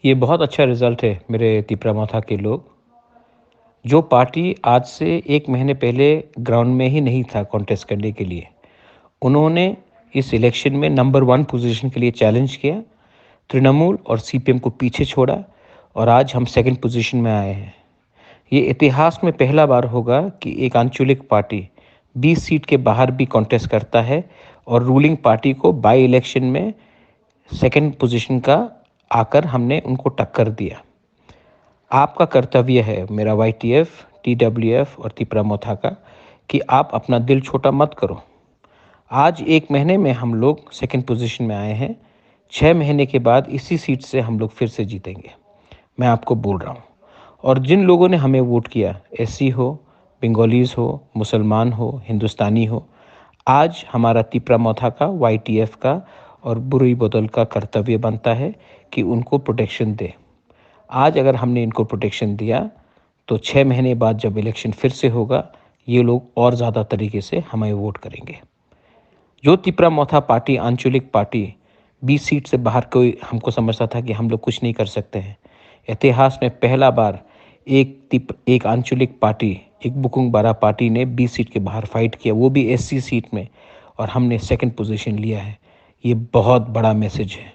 ये बहुत अच्छा रिज़ल्ट है मेरे तिपरामाथा के लोग। जो पार्टी आज से 1 महीने पहले ग्राउंड में ही नहीं था कॉन्टेस्ट करने के लिए, उन्होंने इस इलेक्शन में नंबर 1 पोज़ीशन के लिए चैलेंज किया, तृणमूल और सीपीएम को पीछे छोड़ा और आज हम सेकंड पोज़ीशन में आए हैं। ये इतिहास में पहला बार होगा कि एक आंचलिक पार्टी 20 सीट के बाहर भी कॉन्टेस्ट करता है और रूलिंग पार्टी को बाई इलेक्शन में सेकंड पोज़ीशन का आकर हमने उनको टक्कर दिया। आपका कर्तव्य है मेरा वाईटीएफ, टीडब्ल्यूएफ और तिपरामोथा का कि आप अपना दिल छोटा मत करो। आज 1 महीने में हम लोग सेकंड पोजीशन में आए हैं। 6 महीने के बाद इसी सीट से हम लोग फिर से जीतेंगे। मैं आपको बोल रहा हूँ। और जिन लोगों ने हमें वोट किया, एससी हो, बंगालीज़ हो, मुसलमान हो, हिंदुस्तानी हो, आज हमारा तिपरामोथा का, वाईटीएफ का और बुरी बोतल का कर्तव्य बनता है कि उनको प्रोटेक्शन दे। आज अगर हमने इनको प्रोटेक्शन दिया तो 6 महीने बाद जब इलेक्शन फिर से होगा, ये लोग और ज़्यादा तरीके से हमें वोट करेंगे। जो तिपरामोथा पार्टी आंचलिक पार्टी 20 सीट से बाहर कोई हमको समझता था कि हम लोग कुछ नहीं कर सकते हैं। इतिहास में पहला बार एक आंचलिक पार्टी, एक बुकुंग बारा पार्टी ने 20 सीट के बाहर फाइट किया, वो भी एससी सीट में, और हमने सेकंड पोजीशन लिया है। ये बहुत बड़ा मैसेज है।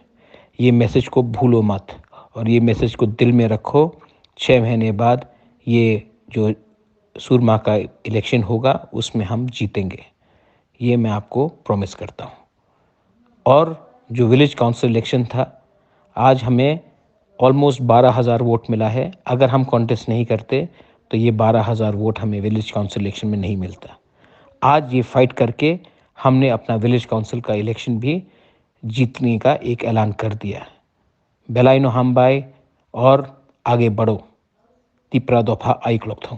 ये मैसेज को भूलो मत और ये मैसेज को दिल में रखो। 6 महीने बाद ये जो सुरमा का इलेक्शन होगा उसमें हम जीतेंगे। ये मैं आपको प्रॉमिस करता हूँ। और जो विलेज काउंसिल इलेक्शन था, आज हमें ऑलमोस्ट 12,000 वोट मिला है। अगर हम कॉन्टेस्ट नहीं करते तो ये 12,000 वोट हमें विलेज काउंसिल इलेक्शन में नहीं मिलता। आज ये फाइट करके हमने अपना विलेज काउंसिल का इलेक्शन भी जीतने का एक ऐलान कर दिया है। बेलाइनो हमबाई और आगे बढ़ो। तिपरा दोफा आइक लोग था।